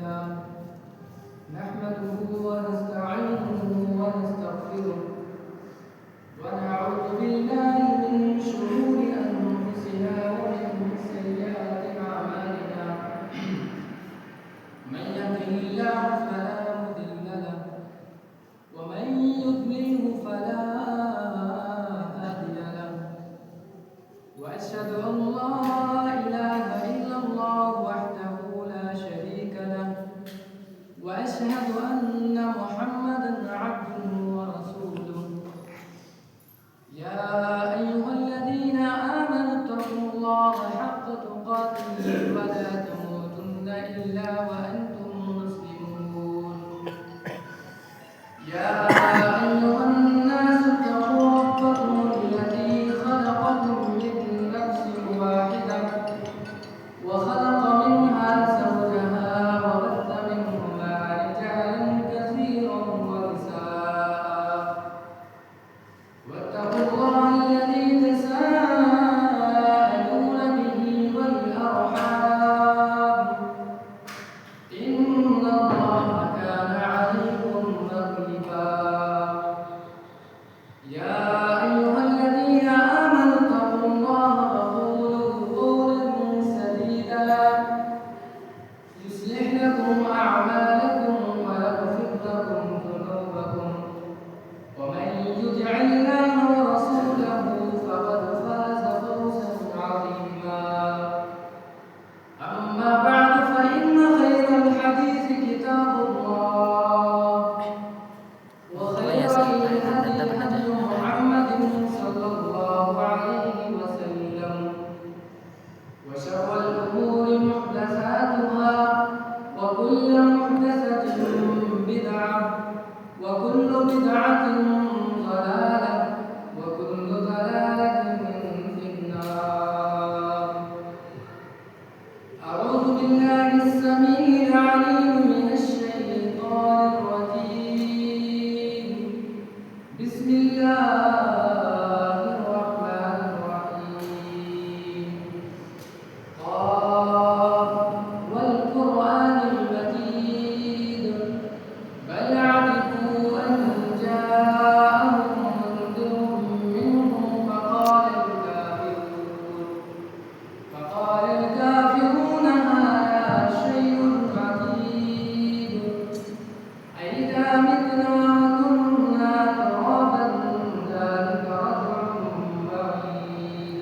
لله نحمده ونستعينه ونستغفره ونعوذ بالله من شرور أنفسنا ومن سيئات أعمالنا من يهده الله فلا مضل له ومن يضلله فلا هادي له وأشهد أن لا إله إلا الله وحده لا شريك له وأشهد أن محمدا عبده ورسوله يا أيها الذين آمنوا اتقوا الله حق تقاته ولا تموتن إلا وأنتم مسلمون يا أيها الناس اتقوا ربكم الذي خلقكم من نفس واحدة وخلق منها زوجها وبث منهما رجالا كثيرا ونساء واتقوا الله الذي تساءلون به والأرحام إن الله كان عليكم رقيبا يا أيها الذين آمنوا اتقوا الله وقولوا قولا سديدا يصلح لكم أعمالكم ويغفر لكم ذنوبكم ومن يطع الله ورسوله فقد فاز فوزا عظيما أما بعد فإن خير الحديث كتاب الله وخير الهدي هدي محمد صلى الله عليه وسلم وشر الأمور محدثاتها وكل محدثة بدعة وكل بدعة ضلالة وكل ضلالة في النار أعوذ بالله السميع العليم من الشيطان الرجيم بسم الله الرحمن الرحيم قاف والقرآن المجيد بل عجبوا أن جاءهم منذر منهم فقال الكافرون هذا شيء عجيب أإذا متنا وكنا ترابا ذلك رجع بعيد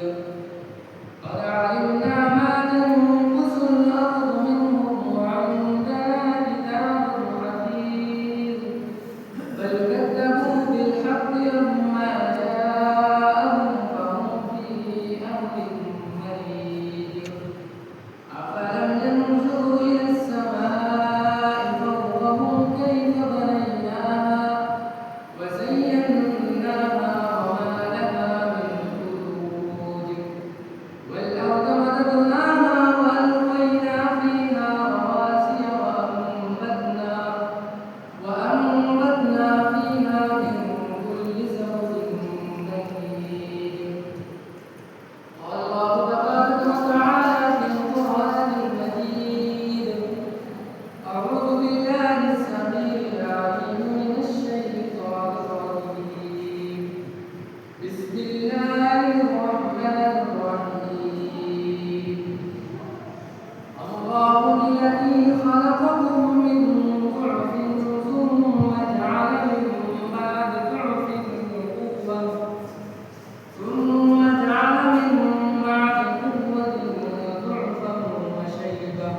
قد علمنا ما تنقص الأرض منهم وعندنا كتاب حفيظ بل كذبوا بالحق لما جاءهم فهم في أمر مريج أفلم ينظروا إلى السماء فوقهم كيف بنيناها وزيناها وما لها من فروج والأرض مددناها وألقينا فيها رواسي وأنبتنا فيها من كل زوج بهيج قال الله تبارك وتعالى في القرآن المجيد أعوذ بالله السميع العليم من الشيطان الرجيم بسم الله الرحمن الرحيم الله الذي خلقكم من ضعف ثم جعل من بعد ضعف قوة ثم جعل من بعد قوة ضعفا وشيبة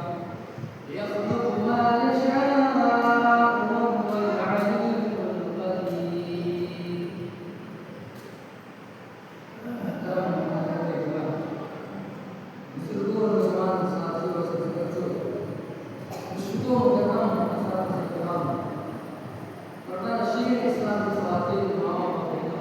يخلق ما يشاء وهو العليم القدير seluruh teman saksi wasit bersyukur dengan masyarakat Islam karena syiar Islam sesuatu mau kita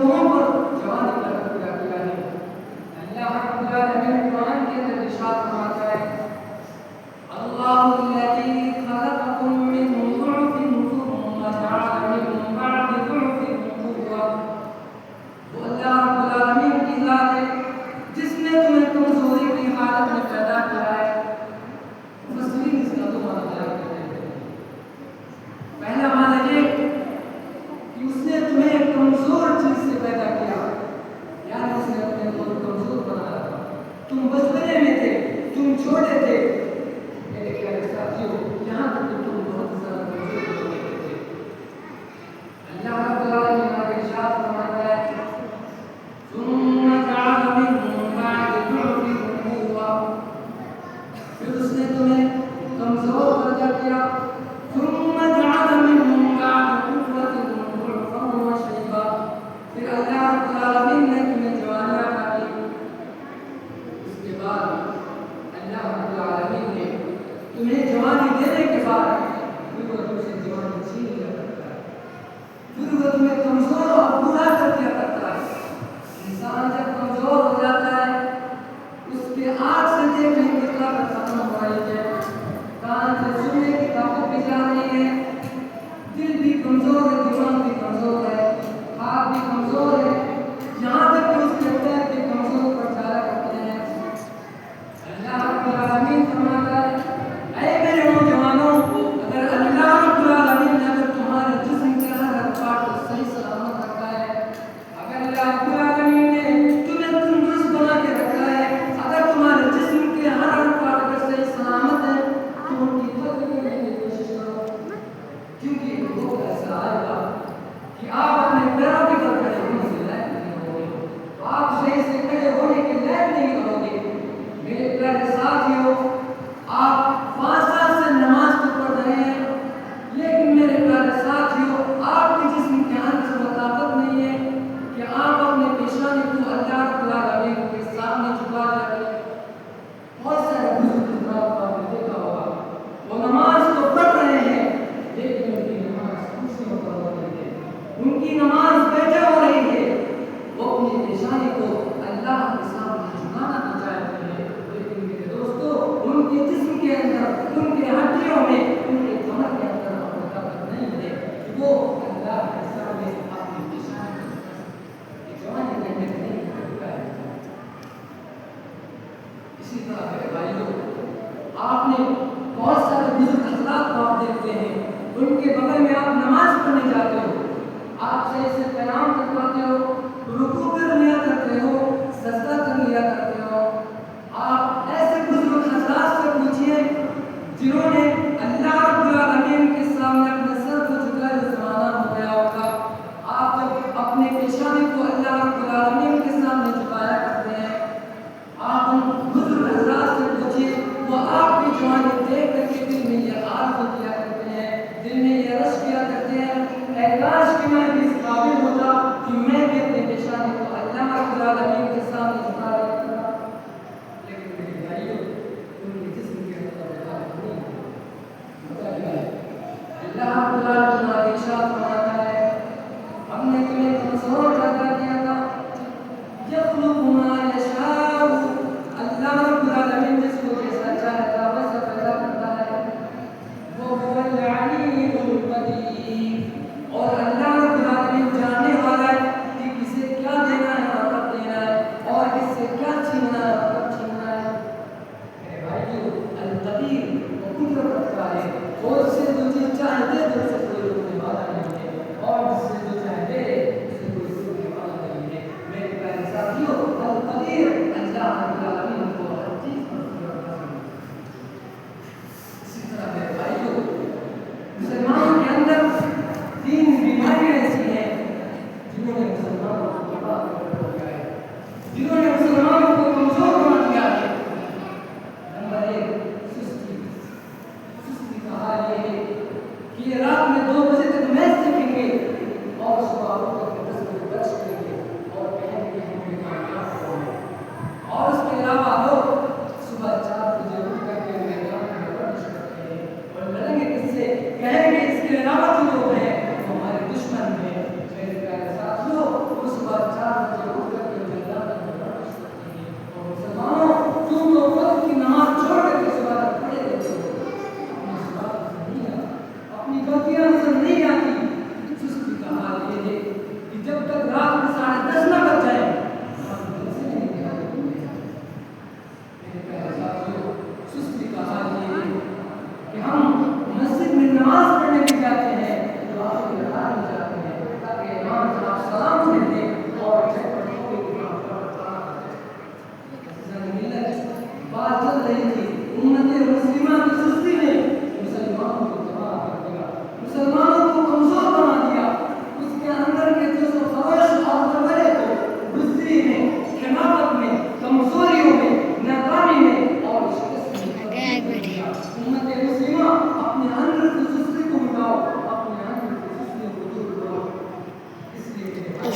جگہوں پر جوانی کا تذکرہ کیا ہے۔ اللہ رب العالمین قرآن کے اندر ارشاد فرماتا ہے اللہ الذی خلقکم من ضعف ثم جعل من بعد ضعف قوة۔ وہ اللہ رب العالمین کی ذات ہے جس نے تمہیں کمزوری کی حالت میں پیدا کیا ہے۔ مفسرین اس کا دو معنی بیان کرتے ہیں۔ پہلا معنی یہ کہ اس نے تمہیں کمزور چیز سے پیدا کیا، یعنی اس نے اپنے کو کمزور بنایا۔ تم بچپنے میں تھے، تم چھوٹے تھے، میرے پیارے ساتھیوں، یہاں تک کہ تم بہت زیادہ کمزور ہو گئے تھے۔ اللہ رب العالمین نے ارشاد فرماتا ہے ثم جعل من بعد ضعف قوة، پھر اس نے تمہیں کمزور پیدا کیا۔ ثم جعل من بعد قوة ضعفا وشيبا، پھر اللہ رب العالمین نے تمہیں جوانی عطا کی۔ اس کے بعد اللہ رب العالمین نے تمہیں جوانی دینے کے بعد پھر وہ تم سے جوانی چھین لیا کرتا ہے، پھر وہ تمہیں کمزور اور بوڑھا کر دیا کرتا ہے۔ انسان جب کمزور ہو جاتا ہے اس کے آنکھ سے دیکھنے کی طاقت ختم ہو رہی ہے، کان سے سننے کی طاقت بھی جا رہی ہے، دل بھی کمزور ہے، دماغ بھی کمزور ہے، ہاتھ بھی کمزور ہے، یہاں تک کہ اس کے پیر بھی کمزور پر جایا کرتے ہیں۔ اللہ رب العالمین فرماتا ہے اے میرے نوجوانوں، اگر اللہ رب العالمین نے اگر تمہارے جسم کے ہر پارٹ کو صحیح سلامت رکھا ہے، اگر اللہ رب العالمین نے تمہیں تندرست بنا کے رکھا ہے، اگر تمہارے جسم کے ہر پارٹ اگر صحیح سلامت ہے تو ان کی قدر کرنے کی کوشش کرو، کیونکہ ایک وقت ایسا آئے گا کہ آپ اپنے پیروں کے بل کھڑے ہونے کے لائق نہیں رہو گے، آپ صحیح سے کھڑے ہونے کے لائق نہیں رہو گے۔ میرے پیارے ساتھیوں، آپ 5 سال سے نماز تو پڑھ رہے ہیں، لیکن میرے پیارے ساتھیوں آپ کے جسم کے اندر وہ طاقت نہیں ہے کہ آپ اپنے پیشانی کو اللہ رب العالمین کے سامنے جھکا رکھیں۔ بہت سارے بزرگ حضرات کو آپ نے دیکھا ہوگا، وہ نماز تو پڑھ رہے ہیں لیکن ان کی نماز کرسیوں پر ہو رہی ہے، ان کی نماز بیٹھے ہو رہی ہے، وہ اپنی پیشانی کو اللہ کے سامنے جھکانا تو چاہتے ہیں، لیکن میرے دوستو ان کے جسم کے اندر، ان کے ہڈیوں میں، ان کے کمر کے اندر وہ طاقت نہیں ہے کہ وہ اللہ کے سامنے اپنی پیشانی کو جوانی کرنے میں نہیں کرتا ہے۔ اسی طرح میرے بھائیوں، آپ نے بہت سارے بزرگ حضرات کو آپ دیکھتے ہیں، ان کے بغل میں آپ نماز پڑھنے جاتے ہو، آپ صحیح سے قیام کر پاتے ہو، رکوع کر لیا کرتے ہو، سجدہ کر لیا کرتے ہو۔ آپ ایسے بزرگ حضرات سے پوچھئے جنہوں نے اللہ رب العالمین کے سامنے اپنے سر کو جھکائے زمانہ ہو گیا ہوگا۔ آپ جب اپنے پیشانی کو اللہ رب العالمین کے سامنے جھکایا کرتے ہیں، آپ ان بزرگ حضرات سے پوچھئے، وہ آپ کی جوانی دیکھ کر کے دل میں یہ آرزو کیا کرتے ہیں، دل میں یہ رش کیا کرتے ہیں اے کاش کہ میں بھی اس قابل ہوتا کہ میں بھی اپنے پیشانی کو اللہ رب العالمین کے سامنے جھکا دیا کرتا۔ لیکن میرے بھائیوں، ان کے جسم کے اندر طاقت نہیں ہے۔ مطلب کیا ہے؟ اللہ رب العالمین نے ارشاد فرماتا ہے ہم نے تمہیں کمزور پیدا کیا تھا،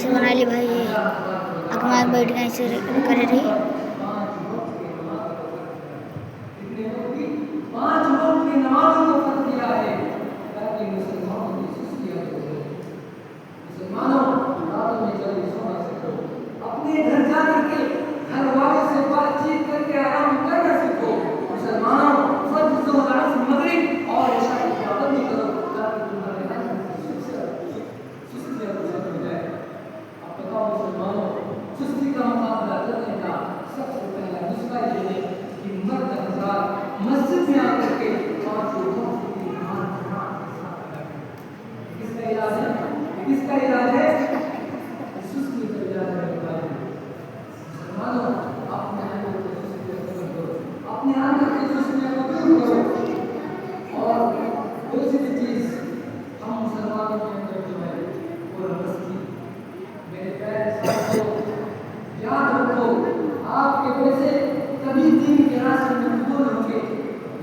سونا علی بھائی اکمال بیٹھ گئے سے کر رہی پانچ وقت کی نمازوں کو فرض کیا ہے تاکہ مسلمانوں کی سستی ہو جائے. مسلمانوں راتوں میں جلدی سونا سیکھو. اپنے گھر جا کر کے گھر والوں سے بات چیت کر کے آرام کرنا سیکھو. مسلمانوں فجر ظہر عصر مغرب اور عشاء کی پابندی کرو تاکہ تمہارے سستی ہو جائے. اب بتاؤ مسلمانوں سستی کا مقابلہ کرنے کا سب سے پہلا نسخہ یہ ہے کہ مرد حضرات مسجد میں آ کر کے پانچ وقت کی نماز جماعت کے ساتھ ادا کریں. کس کا علاج ہے؟ کس کا علاج ہے؟ سستی کا علاج ہے. مسلمانوں اپنے اندر کی سستی کو دور کرو. اپنے اندر کی سستی کو دور کرو. اور دوسری چیز ہم مسلمانوں کے اندر جو ہے وہ رمستی. میرے پیارے ساتھیوں یاد رکھو آپ کے پیسے کبھی دین کے راستے میں قبول ہوں گے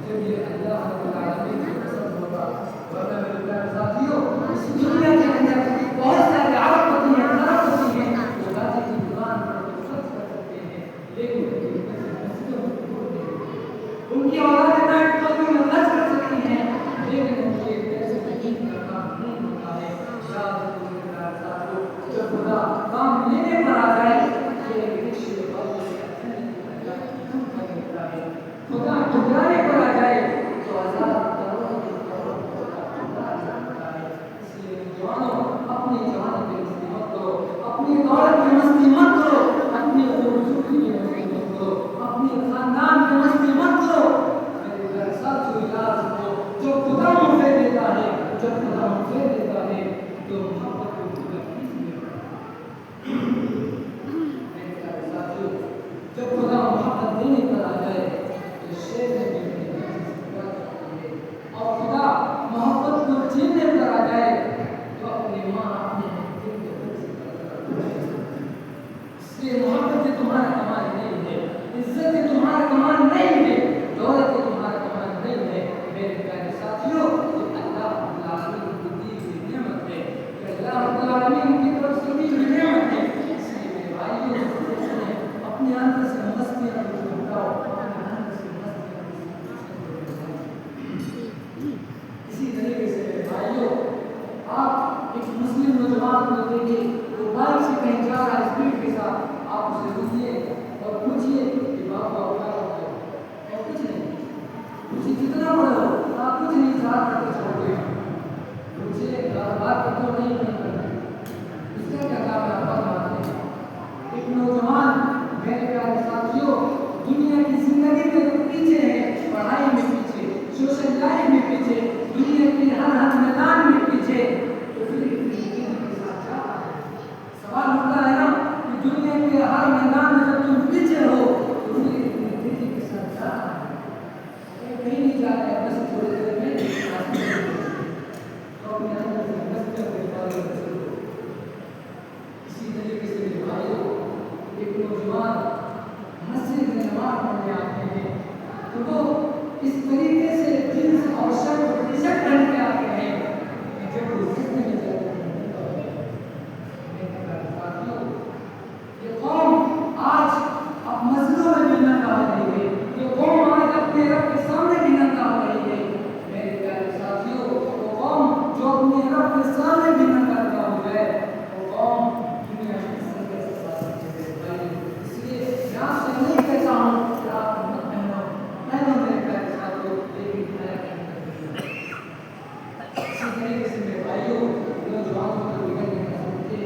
جب یہ اللہ رب العالمین کو پسند ہوگا. ورنہ میرے پیارے ساتھیوں اس دنیا کے اندر بہت سارے عرب ہوتی ہیں خراب ہوتی ہیں جو راجی کی دکان پر تو خرچ کر سکتے ہیں لیکن ان کی اولاد نائٹ کلبوں میں خرچ کر سکتی ہیں لیکن ان کے پیسے دین کا کام نہیں ہوتا ہے. یاد رکھو میرے پیارے ساتھیوں جب خدا کام لینے پر آ جائے یہ رکشے والوں سے خدا ٹھکرانے پر آ جائے تو آزاد کرو. اس لیے جوانوں اپنی جوانی کی مستی مت کرو. اپنی دولت کی مستی مت کرو. اپنی خوبصورتی کی مستی مت کرو. اپنی خاندان کی مستی مت کرو. میرے پیارے ساتھیوں یاد رکھو جب خدا مجھے دیتا ہے جب خدا مجھے دیتا ہے تو محبت کو خدا کیجیے. میرے پیارے ساتھیوں جب خدا محبت دینے پر آ جائے تو شیر میں اور خدا محبت کو جینے پر آ جائے تو اپنی ماں اپنے دل کے دل سے. اس لیے محبت سے تمہارا کمال نہیں ہے. عزت سے تمہارا کمال نہیں ہے. دولت سے تمہارا کمال نہیں ہے. میرے پیارے ساتھیوں یہ اللہ رب العالمین کی دی ہوئی نعمت ہے. یہ اللہ رب العالمین کی طرف سے دی ہوئی نعمت ہے. اس لیے میرے بھائیوں اپنے اندر سے مستیاں کو ہٹاؤ. اپنے اندر سے مستیاں اسی طریقے سے میرے بھائیوں آپ ایک مسلم نوجوان کو دیکھیں وہ بائک سے کہیں جا رہا ہے اسپیڈ کے ساتھ. آپ اسے روکیے اور پوچھیے کہ بابا کیا ہوتا ہے اور کچھ نہیں مجھے کتنا بڑا ہو آپ کچھ نہیں چاہ کرتے چھوڑ گئے. مجھے بات تو نہیں کرنا اس کا کیا کام ہے آپ بات ہیں. ایک نوجوان میرے پیارے ساتھیوں دنیا کی زندگی میں تو پیچھے ہے. پڑھائی میں پیچھے سوشل لائف میں پیچھے دنیا کے ہر میدان میں پیچھے. تو سوال ہوتا ہے نا کہ دنیا کے ہر میدان میں جب تم پیچھے ہو تو پھر کے ساتھ جا کہیں نہیں جا رہا ہے. بس تھوڑی دیر میں تو اپنے اندر سے مستیاں کے اسی طریقے سے میرے بھائیوں ایک نوجوان مسجد میں نماز پڑھنے آتے ہیں تو وہ اس طریقے سے جنس اور شرط اور ٹی شرٹ پہن کے آتے ہیں کہ جب وہ سجدے میں جاتے ہیں یہ قوم آج اب مسجدوں میں بھی ننگا ہو رہی ہے. یہ قوم آج اپنے رب کے سامنے بھی ننگا ہو رہی ہے. میرے پیارے ساتھیوں وہ قوم جو اپنے رب کے سامنے بھی ننگا ہو گئے وہ قوم دنیا میں اس لیے میں آپ سے نہیں کہتا ہوں کہ آپ مت پہنو میرے پیارے ساتھیوں لیکن اسی طریقے سے میرے بھائیوں نوجوانوں کو بگڑنے کا سوچتے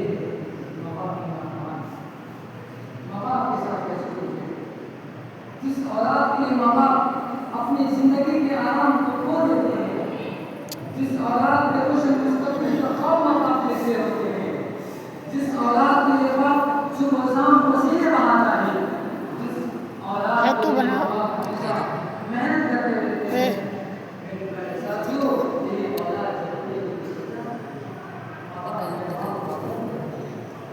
ماں باپ کی نافرمانی. ماں باپ کے ساتھ کیسے ہوتے جس اولاد کے لیے ماں باپ اپنی زندگی کے آرام کو کھو دیتے ہیں. جس اولاد کے روشن مستقبل کا خواب ماں باپ جیسے ہوتے ہیں. جس اولاد کے لیے باپ صبح شام پسینے بہاتا ہے. جس اولاد کے لیے ماں باپ ہمیشہ محنت کرتے رہتے ہیں. میرے پیارے ساتھیوں یہ اولاد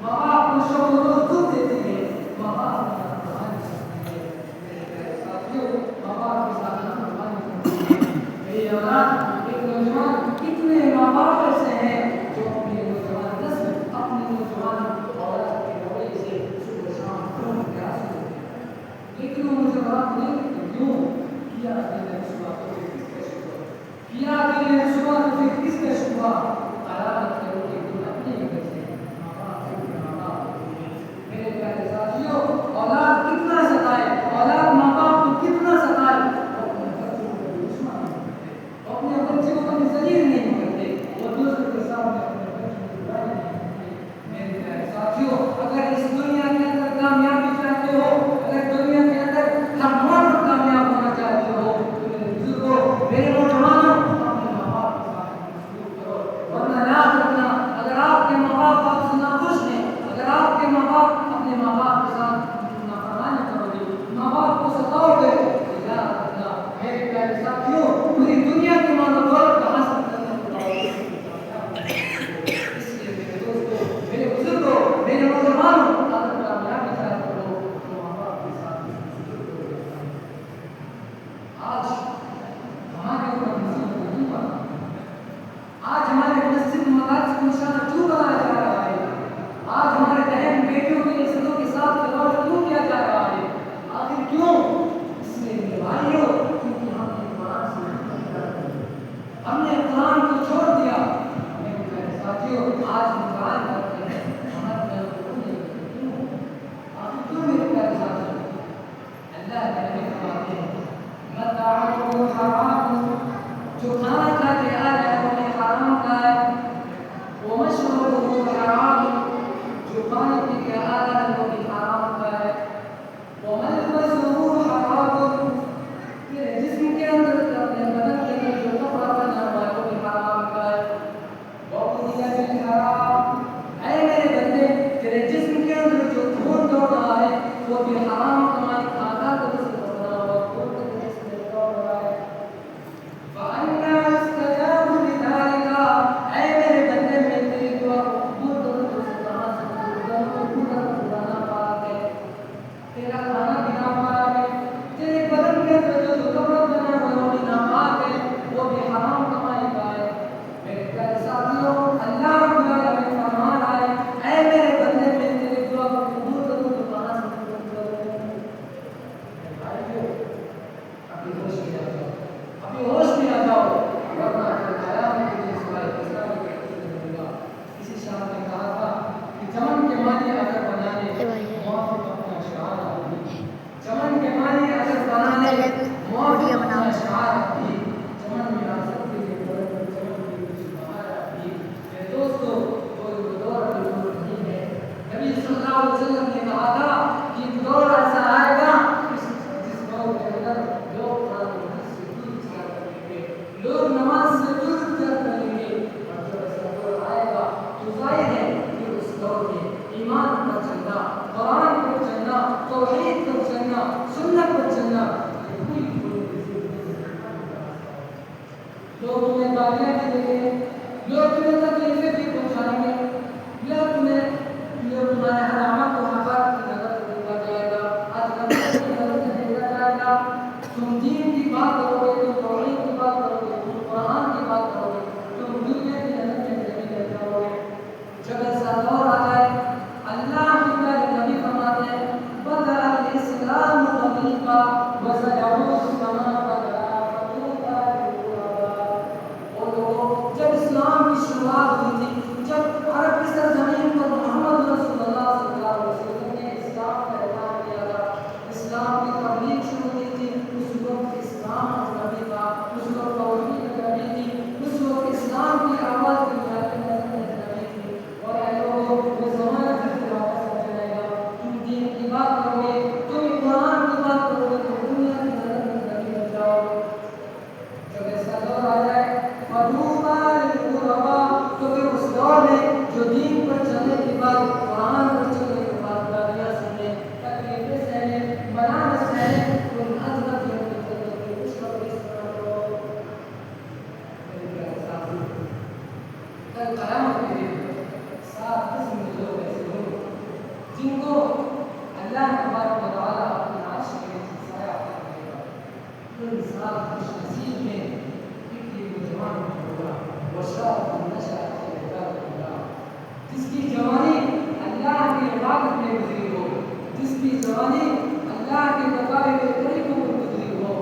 ماں باپ کو شوق و روز دیتی ہے. ماں باپ میرے پیارے ساتھیوں ماں باپ کے ساتھ میری اولاد ایک نوجوان کتنے ماں باپ ایسے ہیں جو اپنے نوجوان نسل اپنے نوجوان آپ کے ماں باپ اپنے ماں باپ کے ساتھ نافرمانی کرو گے، ماں باپ کو ستاؤ گے، یاد رکھنا میرے پیارے ساتھیوں، پوری دنیا کی مال و دولت کا حاصل کرنے کو اس لیے میرے دوستوں، میرے بزرگوں، میرے نوجوانوں، اگر کامیابی چاہتے ہو تو ماں باپ کے ساتھ آج ہمارے اوپر مصیبت نہیں پڑا، آج ہمارے مسجد مدارس کو نشانہ کیوں بنایا جا رہا ہے؟ آج ہمارے بہن بیٹیوں کی عزتوں کے ساتھ کھلواڑ کیوں کیا جا رہا ہے؟ آخر کیوں؟ اس لیے میرے بھائیوں، کیونکہ ہم نے قرآن سے نہیں کیا، ہم نے قرآن کو چھوڑ دیا۔ میرے پیارے ساتھیوں، آج ہم قرآن کرتے ہیں، ہمارے گھر کو کیوں نہیں کرتے؟ کیوں؟ آخر کیوں میرے پیارے ساتھیوں؟ اللہ کے نبی فرماتے ہیں متاعہ حرام، جو کھانا کھا کے آ جائے وہ نے حرام کھایا ہے، ومشربہ حرام، جو پانی پی کے آ رہا ہے وہ بھی حرام کھایا ہے، وملبسہ حرام، تیرے جسم کے اندر اپنے بدن کے اندر جو کپڑا پہنا ہوا ہے وہ بھی حرام کھایا ہے، وغذی بالحرام، اے میرے بندے تیرے جسم کے اندر جو خون دوڑ رہا ہے وہ بھی حرام کمائی کھاتا تو اس کو بنا ہوا خون کے جسم میں دوڑ رہا ہے، فَأَنَّا يُسْتَجَابُ لِذَلِكَ، اے میرے بندے میں تیری دعا کو قبول کروں تو اسے کہاں سے قبول کروں؟ پورا پرانا پاک ہے، تیرا کھانا بھی ناپاک ہے، تیرے بدن کے اندر جو کپڑا پہنا ہوا وہ بھی ناپاک ہے، وہ بھی حرام کمائی کا ہے۔ میرے پیارے ساتھیوں، اللہ رب العالمین فرما رہا ہے اے میرے بندے میں تیری دعا کو قبول کروں تو کہاں سے قبول کروں؟ میرے بھائیوں، ابھی ہوش میں آ جاؤ، ابھی ہوش میں آ جاؤ، ورنہ قیامت کے دن سوائے اسلام کے کچھ نہیں ملے گا۔ کسی شاعر نے کہا تھا کہ چمن کے مالی اگر بنانے موافق اپنا شعار آتی، چمن کے مالی اگر بنانے موافق اپنا شعار آتی، چمن میں آ سکتے ہیں چمن کی کچھ بہار آتی۔ میرے دوستو، کوئی دور ابھی دور نہیں ہے، نبی صلی اللہ علیہ وسلم نے کہا تھا کہ دور ایسا آئے گا جس دور کے اندر لوگ قرآن سے دور کیا کریں گے، لوگ نماز سے دور کیا کریں گے، اور جب ایسا دور آئے گا تو ظاہر ہے کہ اس دور میں ایمان پر چلنا، قرآن پر چلنا، توحید پر چلنا، سنت پر چلنا، یہ کوئی لوگ تمہیں گالیاں بھی دیں گے، لوگ تمہیں تکلیفیں بھی پہنچائیں گے، لوگ تمہارے ہر عمل کو حقارت کی نظر سے دیکھا جائے گا، عظمت کی نظر سے دیکھا جائے گا، تم دین کی بات کرو گے، تم توحید کی بات کرو گے، تم قرآن کی بات کرو گے، تم دنیا کی نظر میں نہیں رہ جاؤ گے۔ جب ایسا دور آ جائے، اللہ کے پیارے نبی فرماتے ہیں بدأ الاسلام غریبا وسيعود كما بدأ فطوبى للغرباء۔ وہ لوگوں، جب اسلام کی شروعات ہوئی تھی، جب عرب کی سرزمین پر محمد رسول اللہ صلی اللہ علیہ وسلم نے اسلام کا اعلان کیا تھا، اسلام کی تبلیغ شروع کی تھی، اس وقت اسلام اجنبی تھا، اس وقت توحید اجنبی تھی، اس وقت اسلام کی آواز دنیا کے اندر اجنبی تھی، اور اے لوگوں وہ زمانہ پھر واپس آ جائے گا، تم دین کی بات کرو گے، تم قرآن کی بات کرو گے تو دنیا کی نظر میں اجنبی بن جاؤ گے۔ جب ایسا دور آ جائے فطوبى للغرباء، تو پھر اس دور میں جو دین پر چلنے کے بعد، قرآن پر چلنے کے بعد گالیاں سنیں، تکلیفیں سہنے، ملامت سہنے، ان عظمت کی عزت کی خوشخبری سنا دو۔ میرے پیارے ساتھیو، کل قیامت کے دن 7 قسم کے لوگ ایسے ہوں گے جن کو اللہ تبارک و تعالیٰ اپنے عرش کے نیچے سایہ عطا کرے گا۔ ان 7 خوش نصیب میں ایک یہ نوجوان ہوگا، وشاب نشأ فی عبادۃ اللہ، جس کی جوانی اللہ کی عبادت میں گزری ہو، جس کی جوانی اللہ کے بتائے ہوئے طریقوں پر گزری ہو۔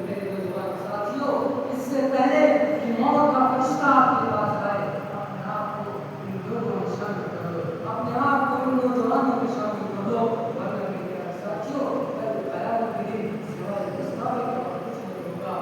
میرے نوجوان ساتھیوں، اس سے پہلے کہ موت کا فرشتہ آپ کے پاس آئے، اپنے آپ کو ان لوگوں میں شامل کر دو، اپنے آپ کو ان نوجوانوں میں شامل کر دو، ورنہ میرے ساتھیوں کل قیامت کے دن سوائے پچھتاوے کا اور کچھ نہیں ہوگا۔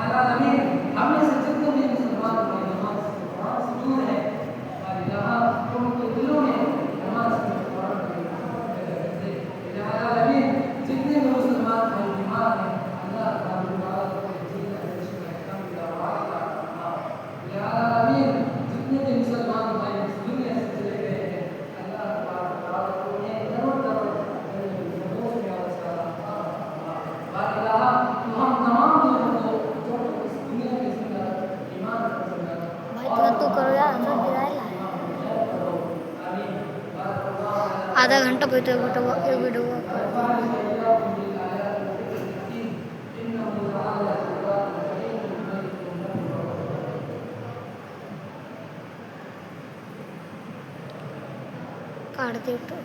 العالمین ہم میں سے جتنے بھی مسلمان بھائی نماز قرآن سے دور ہیں الہ ان کے دلوں میں نماز قرآن کی الہ العالمین جتنے بھی مسلمان بھائی بیمار ہیں اللہ تعالیٰ العالمین جتنے بھی مسلمان بھائی اس دنیا سے چلے گئے ہیں اللہ تعالیٰ انہیں ضرور تو ہم تمام لوگوں کو جو اس دنیا کے زندہ ایمان پر زندہ بھائی تو کرو یار سب گرائے آدھا گھنٹہ بیٹھے ویڈیو کاٹ دے تو